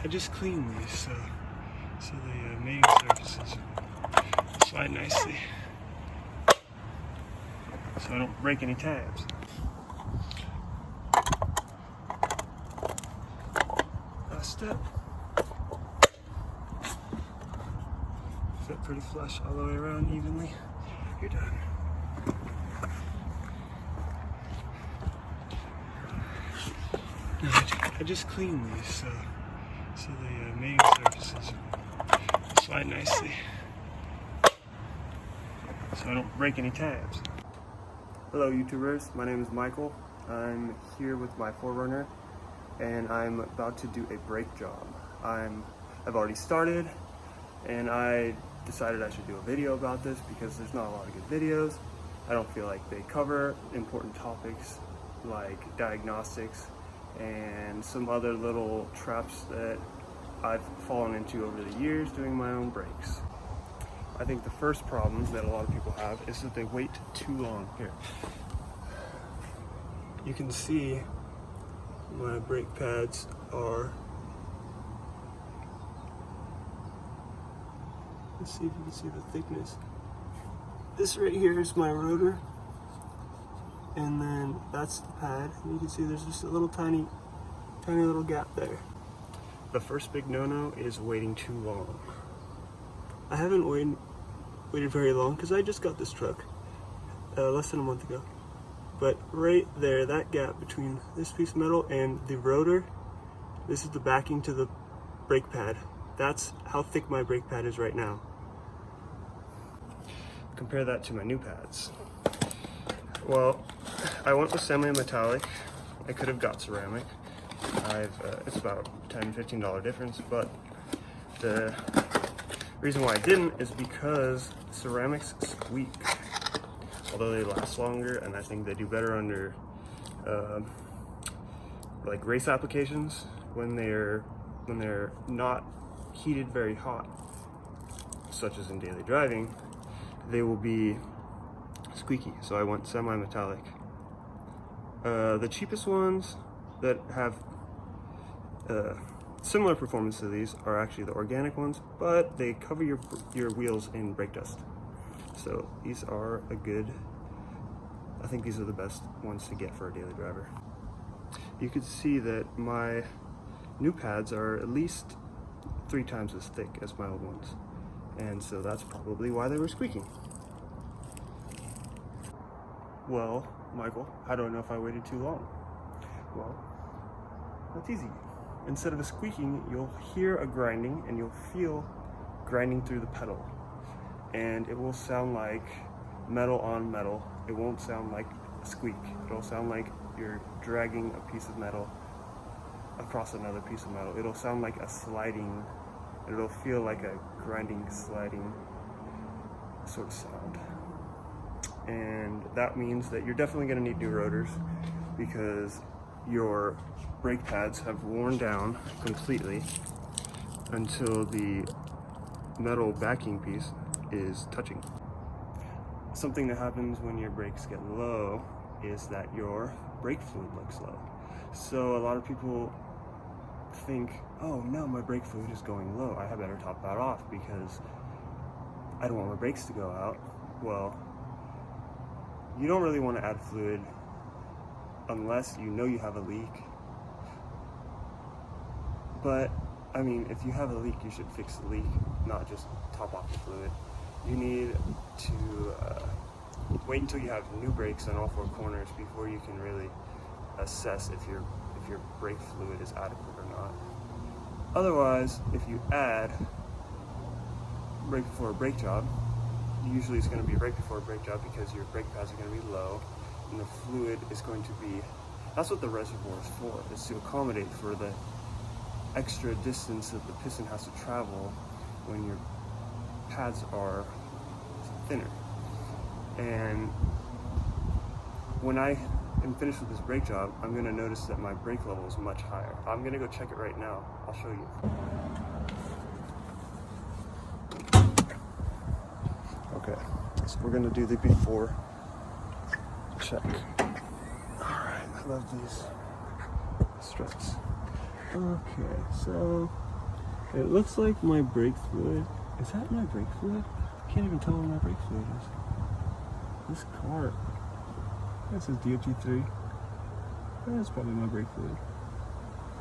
I just cleaned these so the mating surfaces slide nicely, so I don't break any tabs. Last step. Fit pretty flush all the way around evenly. You're done. I just cleaned these so the mating surfaces slide nicely, so I don't break any tabs. Hello YouTubers, my name is Michael. I'm here with my 4Runner and I'm about to do a brake job. I've already started and I decided I should do a video about this because there's not a lot of good videos. I don't feel like they cover important topics like diagnostics and some other little traps that I've fallen into over the years doing my own brakes. I think the first problem that a lot of people have is that they wait too long. Here, you can see my brake pads are, let's see if you can see the thickness. This right here is my rotor, and then that's the pad, and you can see there's just a little tiny little gap there. The first big no-no is waiting too long. I haven't waited very long because I just got this truck less than a month ago. But right there, that gap between this piece of metal and the rotor, this is the backing to the brake pad. That's how thick my brake pad is right now. Compare that to my new pads. Well, I went with semi-metallic. I could have got ceramic. It's about a $10, $15 difference, but the reason why I didn't is because ceramics squeak. Although they last longer, and I think they do better under like race applications when they're not heated very hot, such as in daily driving, they will be squeaky. So I went semi-metallic. The cheapest ones that have similar performance to these are actually the organic ones, but they cover your wheels in brake dust. So these are I think these are the best ones to get for a daily driver. You can see that my new pads are at least 3 times as thick as my old ones. And so that's probably why they were squeaking. Well, Michael, how do I know if I waited too long? Well, that's easy. Instead of a squeaking, you'll hear a grinding and you'll feel grinding through the pedal. And it will sound like metal on metal. It won't sound like a squeak. It'll sound like you're dragging a piece of metal across another piece of metal. It'll sound like a sliding, it'll feel like a grinding, sliding sort of sound. And that means that you're definitely going to need new rotors because your brake pads have worn down completely until the metal backing piece is touching. Something that happens when your brakes get low is that your brake fluid looks low. So a lot of people think, oh no, my brake fluid is going low. I better top that off because I don't want my brakes to go out. Well, you don't really want to add fluid unless you know you have a leak. But I mean, if you have a leak, you should fix the leak, not just top off the fluid. You need to wait until you have new brakes on all 4 corners before you can really assess if your brake fluid is adequate or not. Otherwise, if you add right before a brake job, usually it's going to be right before a brake job because your brake pads are going to be low and the fluid is going to be, that's what the reservoir is for, is to accommodate for the extra distance that the piston has to travel when your pads are thinner. And when I am finished with this brake job, I'm going to notice that my brake level is much higher. I'm going to go check it right now. I'll show you. Okay, so we're going to do the before check. Alright, I love these struts. Okay, so It looks like my brake fluid. Is that my brake fluid? I can't even tell where my brake fluid is. This car. This is DOT3. That's probably my brake fluid.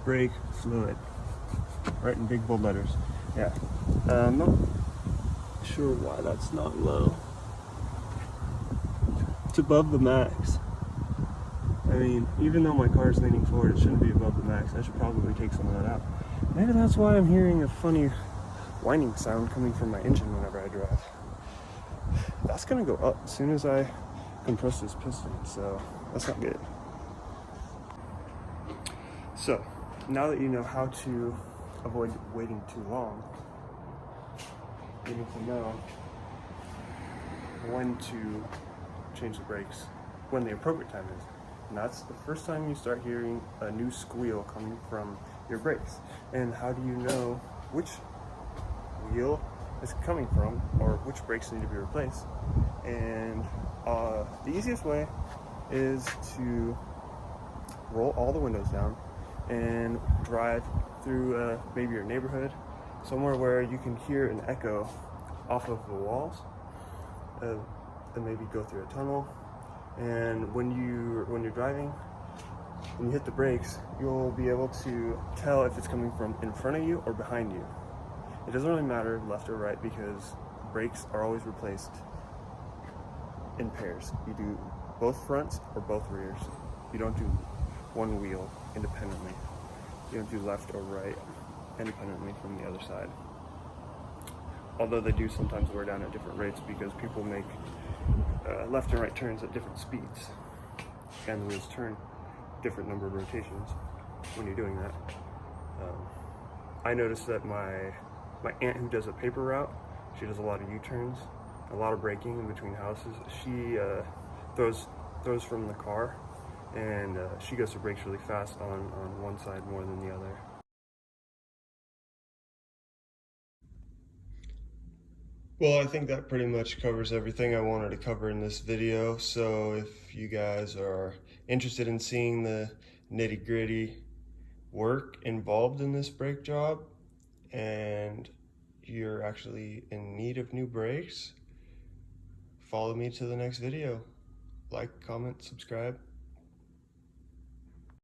Brake fluid. Right in big bold letters. Yeah. I'm not sure why that's not low. It's above the max. I mean, even though my car is leaning forward, it shouldn't be above the max. I should probably take some of that out. Maybe that's why I'm hearing a funny whining sound coming from my engine whenever I drive. That's gonna go up as soon as I compress this piston, so that's not good. So, now that you know how to avoid waiting too long, you need to know when to change the brakes, when the appropriate time is. And that's the first time you start hearing a new squeal coming from your brakes. And how do you know which wheel is coming from or which brakes need to be replaced? And the easiest way is to roll all the windows down and drive through maybe your neighborhood, somewhere where you can hear an echo off of the walls, and maybe go through a tunnel. And when you're driving, when you hit the brakes, you'll be able to tell if it's coming from in front of you or behind you. It doesn't really matter left or right because brakes are always replaced in pairs. You do both fronts or both rears. You don't do one wheel independently. You don't do left or right independently from the other side. Although they do sometimes wear down at different rates because people make left and right turns at different speeds, and the wheels turn different number of rotations when you're doing that. I noticed that my aunt, who does a paper route, she does a lot of U-turns, a lot of braking in between houses. She throws from the car, and she goes to brakes really fast on one side more than the other. Well, I think that pretty much covers everything I wanted to cover in this video. So if you guys are interested in seeing the nitty-gritty work involved in this brake job, and you're actually in need of new brakes, follow me to the next video. Like, comment, subscribe.